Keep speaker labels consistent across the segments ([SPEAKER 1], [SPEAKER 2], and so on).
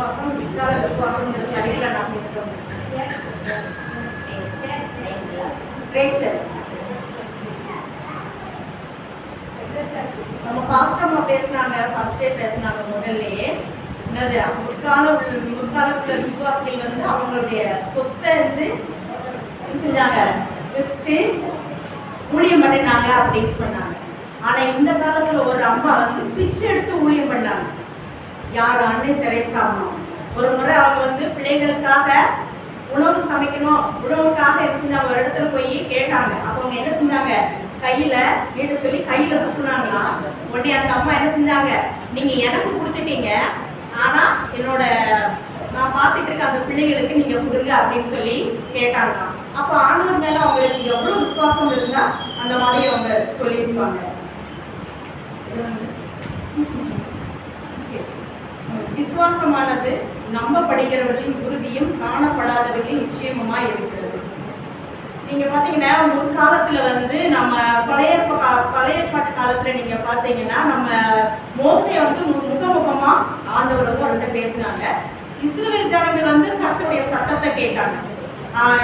[SPEAKER 1] விசுவாசம் பிற்கால விசுவாசம் தலைகளை நான் பேசுகிறேன். நம்ம பாஸ்டம்மா பேசினாங்க, ஃபர்ஸ்டே பேசினாங்க முதல்லயே. என்னது முற்காலத்துல விசுவாசிகள் வந்து அவங்களுடைய சொத்தை வந்து செஞ்சாங்க, வித்து ஊழியம் பண்ணினாங்க அப்படின்னு சொன்னாங்க. ஆனா இந்த காலத்துல ஒரு அம்மா வந்து பிச்சை எடுத்து ஊழியம் பண்ணாங்க. யார்? அன்னை தெரேசா அம்மா. ஒரு முறை அவங்க வந்து பிள்ளைகளுக்காக உணவு சமைக்கணும், உணவுக்காக என்ன செஞ்சாங்க, ஒரு இடத்துல போய் கேட்டாங்க. அப்ப அவங்க என்ன செஞ்சாங்க, கையில நீட்ட சொல்லி கையில துப்புனாங்களா. உடனே அந்த அம்மா என்ன செஞ்சாங்க, நீங்க எனக்கு கொடுத்துட்டீங்க, ஆனா என்னோட நான் பார்த்துட்டு இருக்க அந்த பிள்ளைகளுக்கு நீங்க கொடுங்க அப்படின்னு சொல்லி கேட்டாங்க. அப்போ ஆண்டவர் மேல அவங்களுக்கு எவ்வளவு விசுவாசம் இருந்தா அந்த மாதிரி அவங்க சொல்லியிருப்பாங்க. விசுவாசமானது நம்பப்படுகிறவர்களின் உறுதியும் காணப்படாதவர்களின் நிச்சயமுமாய் இருக்கிறது. நீங்க பாத்தீங்கன்னா முற்காலத்துல வந்து நம்ம பழைய ஏற்பாட்டு காலத்துல நீங்க பாத்தீங்கன்னா நம்ம மோசே வந்து முகமுகமா ஆண்டவர் வந்து அவர்கிட்ட பேசினாங்க. இஸ்ரவேல் ஜனங்கள் வந்து கர்த்தருடைய சத்தத்தை கேட்டாங்க.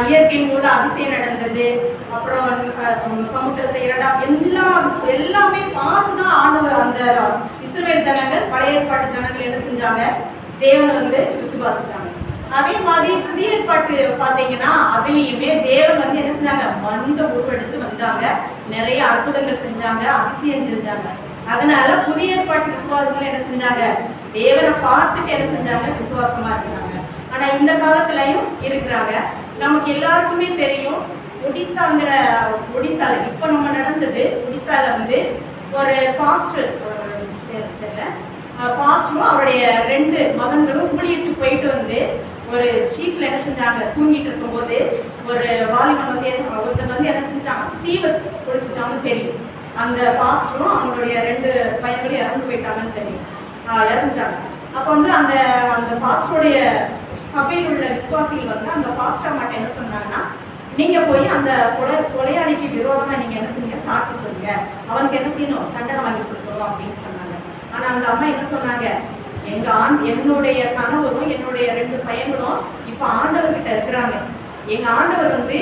[SPEAKER 1] இயற்கையின் மூலம் அதிசயம் நடந்தது, அப்புறம் சமுத்திரத்தை எல்லாமே பார்த்துதான் ஆண்டவர் அந்த இஸ்ரவேல் ஜனங்கள் பழைய ஏற்பாட்டு ஜனங்கள் என்ன செஞ்சாங்க, தேவனை வந்து விசுவாசித்தாங்க. அதே மாதிரி புதிய ஏற்பாட்டு பார்த்தீங்கன்னா அதுலேயுமே தேவன் வந்து என்ன செஞ்சாங்க, மனித உருவெடுத்து வந்தாங்க, நிறைய அற்புதங்கள் செஞ்சாங்க, அதிசயம் செஞ்சாங்க. அதனால புதிய ஏற்பாட்டு விசுவாசங்கள் என்ன செஞ்சாங்க, தேவனை பார்த்துட்டு என்ன செஞ்சாங்க, விசுவாசமா இருந்தாங்க. ஆனா இந்த காலத்துலயும் இருக்கிறாங்க. நமக்கு எல்லாருக்குமே தெரியும், ஒடிசால இப்ப நம்ம நடந்தது, ஒடிசால வந்து ஒரு பாஸ்டரும் அவருடைய 2 மகன்களும் ஊழியத்துக்கு போயிட்டு வந்து ஒரு சீட்ல என்ன செஞ்சாங்க, தூங்கிட்டு இருக்கும் போது ஒரு வாலிபன் வந்து ஒருத்தர் வந்து என்ன செஞ்சாங்க, தீவை குளிச்சுட்டாங்கன்னு தெரியும். அந்த பாஸ்டரும் அவங்களுடைய 2 பையன்களும் இறந்து போயிட்டாங்கன்னு தெரியும், இறந்துட்டாங்க. அப்போ வந்து அந்த பாஸ்டருடைய சபையில் உள்ள விசுவாசிகள் வந்து அந்த பாஸ்டர் மட்டும் என்ன சொன்னாங்கன்னா, நீங்க போய் அந்த கொலையாளிக்கு விரோதமா நீங்க என்ன செய்யுங்க, சாட்சி சொல்லுங்க, அவனுக்கு என்ன செய்யணும், தண்டனை வாங்கி கொடுக்கணும் அப்படின்னு சொன்னாங்க. ஆனா அந்த அம்மா என்ன சொன்னாங்க, என்னுடைய கணவரும் என்னுடைய 2 பையன்களும் இப்ப ஆண்டவர்கிட்ட இருக்கிறாங்க. எங்க ஆண்டவர் வந்து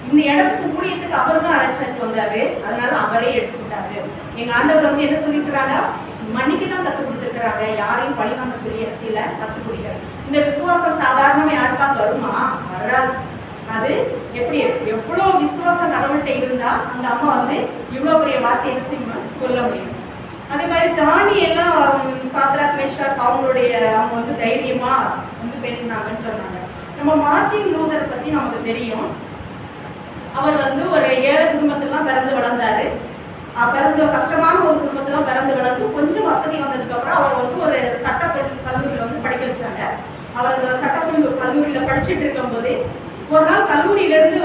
[SPEAKER 1] இந்த இடத்துக்கு ஊழியத்துக்கு அவர் தான் அழைச்சிட்டு வந்தாரு, அதனால அவரே எடுத்துக்கிட்டாரு. எங்க ஆண்டவர் வந்து என்ன சொல்லியிருக்கிறாங்க, மன்னிக்க தான் கற்றுக் கொடுத்துருக்குறாங்க, யாரையும் பழிவாங்க சொல்லி என்ன செய்யல, கற்றுக் கொடுக்குறாரு. இந்த விசுவாசம் சாதாரணமா யாருக்காக வருமா, வராது. அது எப்படி எவ்வளோ விசுவாச நடவடிக்கை இருந்தா அந்த அம்மா வந்து இவ்வளோ பெரிய வார்த்தை என்ன செய்யணும், சொல்ல முடியும். அதே மாதிரி தானியெல்லாம் சாத்ராக் மேஷாக் அவங்க வந்து தைரியமா வந்து பேசினாங்கன்னு சொன்னாங்க. நம்ம மார்ட்டின் லூதரை பத்தி நமக்கு தெரியும். அவர் வந்து ஒரு ஏழை குடும்பத்திலாம் பிறந்து வளர்ந்தாரு. கஷ்டமான ஒரு குடும்பத்திலாம் பிறந்து வளர்ந்து கொஞ்சம் வசதி வந்ததுக்கு அப்புறம் அவர் வந்து ஒரு சட்ட கல்லூரியில வந்து படிக்க வச்சாங்க. அவர் அந்த சட்ட கல்லூரியில படிச்சுட்டு இருக்கும் போது ஒரு நாள் கல்லூரியில இருந்து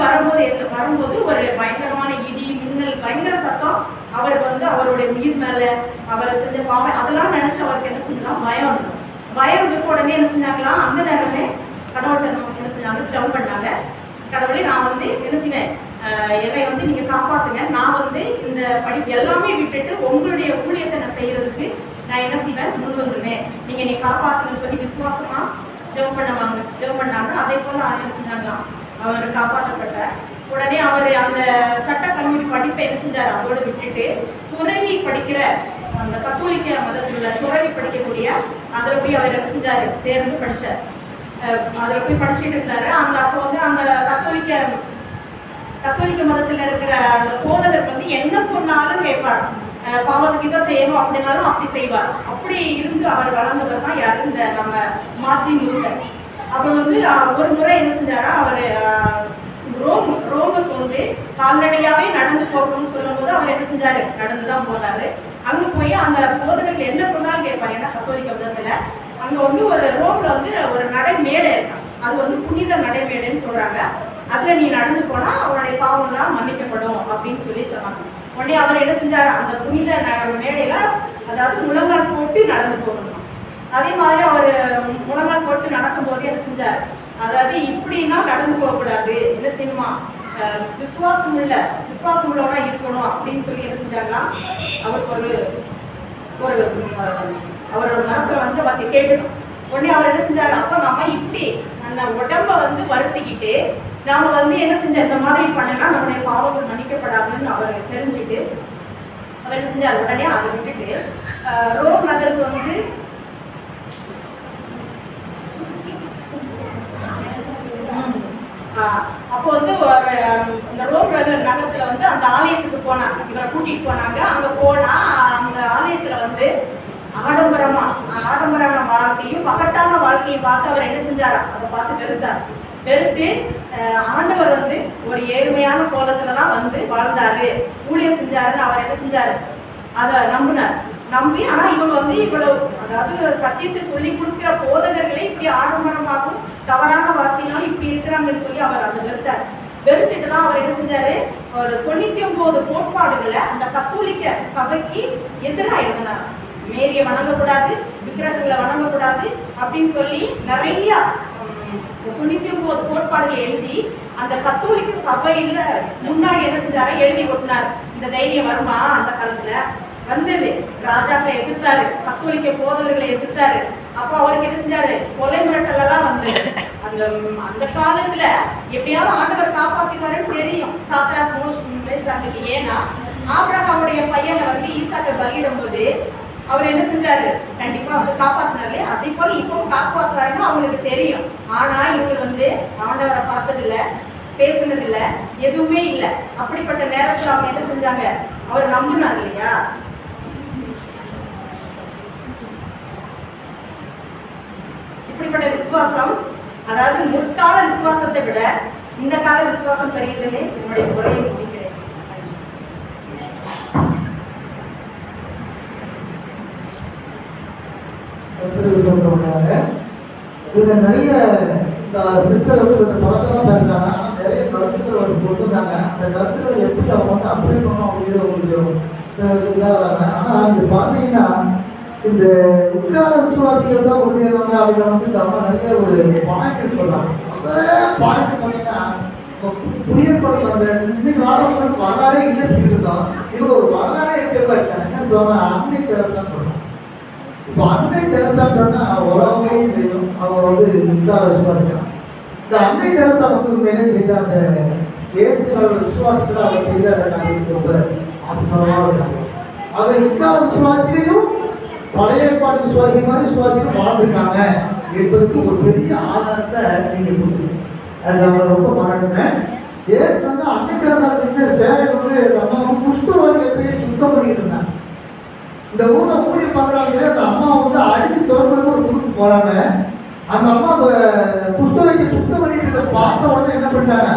[SPEAKER 1] வரும்போது ஒரு பயங்கரமான இடி மின்னல் பயங்கர சத்தம். அவருக்கு வந்து அவருடைய உயிர் மேல அவரை செஞ்ச பாவம் அதெல்லாம் நினைச்சு அவருக்கு என்ன செஞ்சலாம், பயம் வந்துடும். பயம் வந்துட்டு உடனே என்ன செஞ்சாங்களாம், அந்த நேரமே கடவுள்கிட்ட என்ன செஞ்சாங்க, ஜெபம் பண்ணாங்க. கடவுளே நான் வந்து என்ன செய்வேன், என்னை வந்து நீங்க காப்பாத்துங்க, நான் வந்து இந்த படிப்பு எல்லாமே விட்டுட்டு உங்களுடைய ஊழியத்தை நான் செய்யறதுக்கு நான் என்ன செய்வேன், முன் வந்துடுவேன், நீ காப்பாத்துங்கன்னு சொல்லி விசுவாசமா ஜெபம் பண்ணாங்க. அதே போல என்ன செஞ்சாங்களாம், அவர் காப்பாற்றப்பட்ட உடனே அவர் அந்த சட்ட கல்லூரி படிப்பை என்ன செஞ்சார், அதோடு விட்டுட்டு துறவி படிக்கிற அந்த கத்தோலிக்க மதத்தில் உள்ள துறவி படிக்கக்கூடிய அதில் போய் அவர் என்ன செஞ்சாரு, சேர்ந்து படிச்சார். அதில் போய் படிச்சுட்டு இருந்தாரு. அப்போ வந்து அந்த கத்தோலிக்க மதத்தில் இருக்கிற அந்த போதகர் வந்து என்ன சொன்னாலும் கேட்பார், பாவத்துக்கு இதை செய்யணும் அப்படின்னாலும் அப்படி செய்வார். அப்படி இருந்து அவர் வளர்ந்தவர் தான் யாரு, இந்த நம்ம மார்ட்டின் லூதர். அவர் வந்து ஒரு முறை என்ன செஞ்சாரா, அவர் ரோமுக்கு வந்து கால்நடையாவே நடந்து போகணும்னு சொல்லும் போது அவர் என்ன செஞ்சாரு, நடந்துதான் போனாரு. அங்க போய் அந்த போதகர்கள் என்ன சொன்னாலும் கேட்பாரு. ஏன்னா கத்தோலிக்க மதத்துல அங்க வந்து ஒரு ரோம்ல வந்து ஒரு நடைமேடை இருக்கான், அது வந்து புனித நடைமேடைன்னு சொல்றாங்க. அதுல நீ நடந்து போனா அவனுடைய பாவம்லாம் மன்னிக்கப்படும் அப்படின்னு சொல்லி சொன்னாங்க. உடனே அவர் என்ன செஞ்சாரு, அந்த புனித மேடையில அதாவது முழங்கால் போட்டு நடந்து போகணும். அதே மாதிரி அவர் முழங்கால் போட்டு நடக்கும் போது என்ன செஞ்சாரு, அதாவது இப்படின்னா நடந்து போகக்கூடாது, என்ன செய்யணுமா, விசுவாசம் உள்ளவனா இருக்கணும் அப்படின்னு சொல்லி என்ன செஞ்சாங்கன்னா அவருக்கு அவரோட மனசுல வந்து அவருக்கு கேட்கணும், உடனே அவர் என்ன செஞ்சாரு, அப்ப நம்ம இப்படி அந்த உடம்ப வந்து வருத்திக்கிட்டு நாம வந்து என்ன செஞ்ச இந்த மாதிரி பண்ணனா நம்முடைய பாவங்கள் மன்னிக்கப்படாதுன்னு அவர் தெரிஞ்சுட்டு அவர் என்ன செஞ்சார், உடனே அதை விட்டுட்டு ரோம் நகருக்கு வந்து அப்போ வந்து இந்த ரோம் நகரத்துல வந்து அந்த ஆலயத்துக்கு போனாங்க, இவரை கூட்டிட்டு போனாங்க. அங்க போனா அந்த ஆலயத்துல வந்து ஆடம்பரமான வாழ்க்கையும் பகட்டான வாழ்க்கையும் பார்த்து அவர் என்ன செஞ்சாரா, அதை பார்த்து வெறுத்து ஆண்டவர் வந்து ஒரு ஏழ்மையான கோலத்துலதான் வந்து வாழ்ந்தாரு, ஊழியம் செஞ்சாருன்னு அவர் என்ன செஞ்சாரு, அதை நம்பி. ஆனா இவங்க வந்து இவ்வளவு, அதாவது சத்தியத்தை சொல்லி கொடுக்கிற போதகர்களே இப்படி ஆடம்பரமாகவும் தவறான வார்த்தையினாலும் இப்படி இருக்கிறாங்கன்னு சொல்லி அவர் அதை வெறுத்துட்டு தான் அவர் என்ன செஞ்சாரு, ஒரு 99 கோட்பாடுகளை அந்த கத்தோலிக்க சபைக்கு எதிராக எழுதினார். மேரியை வணங்கக்கூடாது, விக்கிரகங்களை வணங்கக்கூடாது அப்படின்னு சொல்லி நிறைய 99 கோட்பாடுகளை எழுதி அந்த கத்தோலிக்க சபையில முன்னாடி என்ன செஞ்சாரு, எழுதி கொட்டினார். இந்த தைரியம் வருமா? அந்த காலத்துல வந்தது. ராஜாக்களை எதிர்த்தாரு, கத்தோலிக்க போதவர்களை எதிர்த்தாரு. அப்போ அவருக்கு என்ன செஞ்சாரு, கொலை மிரட்டல் எல்லாம் வந்தது. அந்த காலத்துல எப்படியாவது ஆண்டவர் காப்பாத்தினாருன்னு தெரியும் சாத்ராக் மேஷாக்கு. ஏன்னா ஆபிரகாமுடைய பையனை வந்து ஈசாக்கை பலியிடும் போது அவர் என்ன செஞ்சாரு, கண்டிப்பா அவர் காப்பாத்தினாரு. அதே போல இப்பவும் காப்பாத்துவாருன்னு அவங்களுக்கு தெரியும். ஆனா இவங்க வந்து ஆண்டவரை பார்த்ததில்ல, பேசுனதில்லை, எதுவுமே இல்லை. அப்படிப்பட்ட நேரத்துல அவங்க என்ன செஞ்சாங்க, அவர் நம்பினார் இல்லையா. இப்படிப்பட்ட விசுவாசம், அதாவது முற்கால விசுவாசத்தை விட இந்த கால விசுவாசம் பெரியதுன்னு என்னுடைய உரையை முடிக்கிறேன்.
[SPEAKER 2] நிறைய இந்த சிஸ்டர் வந்து கொஞ்சம் பழக்கம் பேசுறாங்க. ஆனால் நிறைய கருத்துக்கள் வந்து கொடுத்துருந்தாங்க. அந்த கருத்துக்களை எப்படி அவங்க வந்து அப்ளை பண்ணணும் அப்படிங்கிறது உங்களுக்கு இதாகிறாங்க. ஆனால் இது பார்த்தீங்கன்னா இந்த உட்கார விசுவாசிகள் தான் உறுதியாங்க அப்படிங்கிற வந்து அவங்க நிறைய ஒரு பாயிண்ட் சொல்றாங்க. அந்த பாயிண்ட் பார்த்தீங்கன்னா புரியப்படும் அந்த இன்னைக்கு வாரம் வரலாறே இல்லை இருந்தோம். இவங்க ஒரு வரலாறே எடுத்து இருக்காங்க. என்ன சொல்லுவாங்க, அன்னை தெரசான்னு சொல்றாங்க. இப்போ அன்னை தெரசான்னு சொன்னா உலகமே தெரியும், அவங்க வந்து உட்கார விசுவாசிக்கலாம். இந்த அன்னை தெரசா வந்து உண்மையிலே செய்த அந்த இயேசுவோட விசுவாசத்தில் அவர் செய்த ரொம்ப ஆசீர்வாதமாக இருக்காங்க. அவங்க உட்கார விசுவாசிலையும் பழைய ஏற்பாடு விசுவாசி மாதிரி விசுவாசிகள் வாழ்ந்துருக்காங்க என்பதுக்கு ஒரு பெரிய ஆதாரத்தை நீங்க கொடுத்தீங்க. அது நம்ம ரொம்ப பாராட்டுனேன். ஏற்கனவே அன்னை தெரசா செஞ்ச சேவை வந்து நம்ம வந்து குஷ்டரோகி எப்படியே சுத்தம் பண்ணிட்டு இருந்தாங்க. இந்த ஊரை ஊழிய பார்க்குறாங்க. அந்த அம்மா வந்து அடிச்சு தோற்றது ஒரு குரூப்பு போறாங்க. அந்த அம்மா குஷ்டரோகி சுத்தம் பண்ணிட்டு பார்த்த உடனே என்ன பண்ணிட்டாங்க,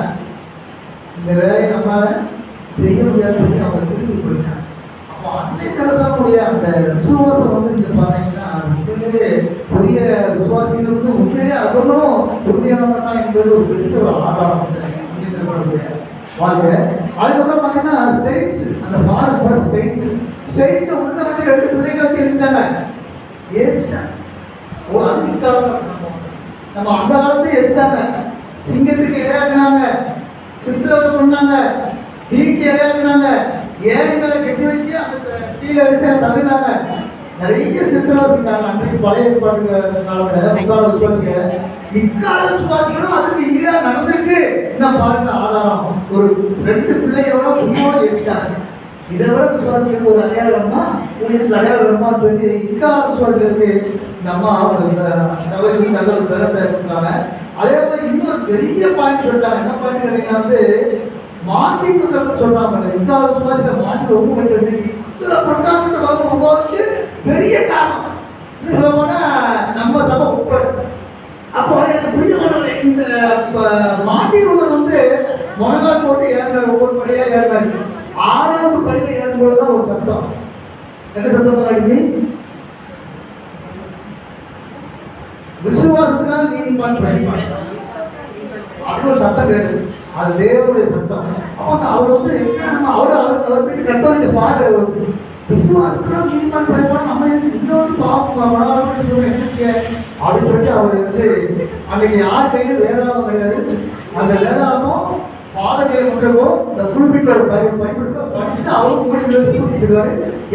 [SPEAKER 2] இந்த வேலையை நம்மளால செய்ய முடியாதுன்னு சொல்லி அவங்க திருப்பி போயிட்டாங்க. அப்போ அன்னை தெரசாவுடைய அந்த விசுவாசம் வந்து நீங்க பார்த்தீங்கன்னா உண்மையிலே புதிய விசுவாசிகள் வந்து உண்மையிலே அவர்களும் உறுதியானவங்க தான் என்பது ஒரு பெரிய ஒரு ஆதாரம் வாழ்க்கை. அதுக்கப்புறம் பார்த்தீங்கன்னா ஸ்டேட்ஸ், அந்த ஃபார் ஸ்டேட்ஸை உள்ள வந்து 2 பிள்ளைகள் வச்சு இருந்தாங்க. ஏற்றாங்க அது இக்காலம். நம்ம அந்த காலத்துல எரிச்சாங்க, சிங்கத்துக்கு இரையாக்குனாங்க, சித்திரவதை பண்ணாங்க, தீக்கு இரையாக்குனாங்க, ஏழை மேல கெட்டி வச்சு அந்த தீல அடிச்சு தள்ளினாங்க. நிறைய சித்திரவதைக்காங்க. அன்றைக்கு பழைய ஏற்பாட்டு காலத்துல முக்கால விசுவாசிகள், இக்கால விசுவாசிகளும் அதுக்கு ஈடா நடந்திருக்கு. இன்னும் பாருங்க ஆதாரம், ஒரு 2 பிள்ளைகளோட உயிரோட ஏற்றிட்டாங்க. இதை விட விசுவாசிகளுக்கு ஒரு அடையாளம்னா உங்களுக்கு அடையாளமா சொல்லி இக்கால விசுவாசிகளுக்கு நம்ம நல்ல ஒரு பிறந்த கொடுத்தாங்க. அதே போல இன்னொரு பெரிய பாயிண்ட் சொல்லிட்டாங்க. என்ன பாயிண்ட் கேட்டீங்கன்னா வந்து மாற்றி சொல்றாங்க. இக்கால விசுவாசிகள் மாற்றி ரொம்ப இத்தனை பிரகாசத்தை வந்து உருவாச்சு பெரிய காரணம். சொல்ல போனா நம்ம சபை உட்பட. அப்போ எனக்கு புரிய இந்த மாட்டினவர் வந்து முழங்கால் போட்டு ஏறினார், ஒவ்வொரு படியா ஏறினார். 6வது படியில் ஏறும்போதுதான் ஒரு சத்தம். என்ன சத்தம் அடிச்சு, விசுவாசத்தினால் நீதிமான் பயன்பாடு அப்படின்னு ஒரு சத்தம் கேட்டது. அது தேவனுடைய சத்தம். அப்போ அவர் வந்து நம்ம அவருக்கு கத்தவங்க பார்க்கறது விசுவாசத்தினால் நீதிமான் பயன்பாடு நம்ம இந்த வந்து பாவம் அப்படின்னு சொல்லிட்டு அவர் வந்து அன்னைக்கு யார் கையிலும் வேதாளம் கிடையாது. அந்த வேதாளமும் பாதகையை முற்றவும் இந்த குறிப்பிட்ட ஒரு பயன்படுத்த படிச்சுட்டு அவரும் மூலிகை கூட்டிட்டு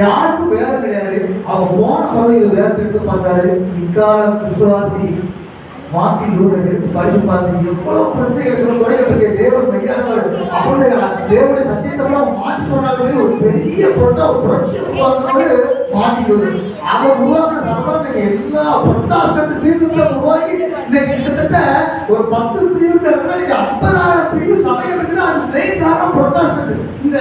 [SPEAKER 2] யாருக்கும் வேலை கிடையாது. அவங்க போன பகுதியில் வேலை எடுத்து பார்த்தாரு. இக்கால விசுவாசி மார்ட்டின் லூதர் எடுத்து படிச்சு பார்த்து எவ்வளவு பிரச்சனைகள் குறைகளுக்கு தேவன் மையானவர் அவருடைய தேவனுடைய சத்தியத்தெல்லாம் மாற்றி சொன்னாலே ஒரு பெரிய புரட்சி உருவாக்குறது மார்ட்டின் லூதர். அவர் உருவாக்குற சமூகத்தை எல்லா புரட்டாஸ்ட் சீர்திருத்தம் உருவாக்கி இன்னைக்கு கிட்டத்தட்ட ஒரு 10 பிரிவு இடத்துல நீங்க 50,000 பிரிவு சபைகள் இருக்குன்னா அது மெயின் காரணம் புரட்டாஸ்ட் இந்த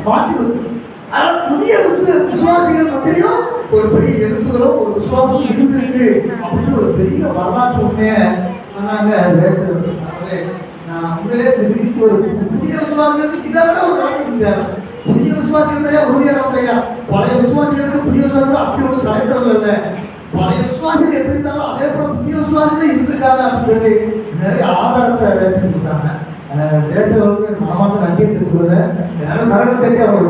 [SPEAKER 2] மார்ட்டின் லூதர். ஆனால் புதிய விசுவாசிகள் மத்தியிலும் ஒரு பெரிய எழுப்புகளோ ஒரு விசுவாசம் இருந்திருக்கு அப்படின்னு ஒரு பெரிய வரலாற்று உண்மையை சொன்னாங்க. நான் உண்மையிலே திடீர்னு ஒரு புதிய விசுவாசிகளுக்கு இதை விட ஒரு வாழ்க்கை தேவை. புதிய விசுவாசிகள் தான் உறுதியானவங்க. பழைய விசுவாசிகளுக்கு புதிய விசுவாசிகள் அப்படி ஒன்றும் சளைத்தவர்கள் இல்லை. பழைய விசுவாசிகள் எப்படி இருந்தாலும் அதே போல புதிய விசுவாசிகள் இருந்திருக்காங்க அப்படின்னு சொல்லி நிறைய ஆதாரத்தை கொடுத்தாங்க. பேசுறவங்களுக்கு மாமாட்ட நன்றி தெரிவித்துக் கொள்கிறேன். யாரும் கரங்களை தட்டி அவங்க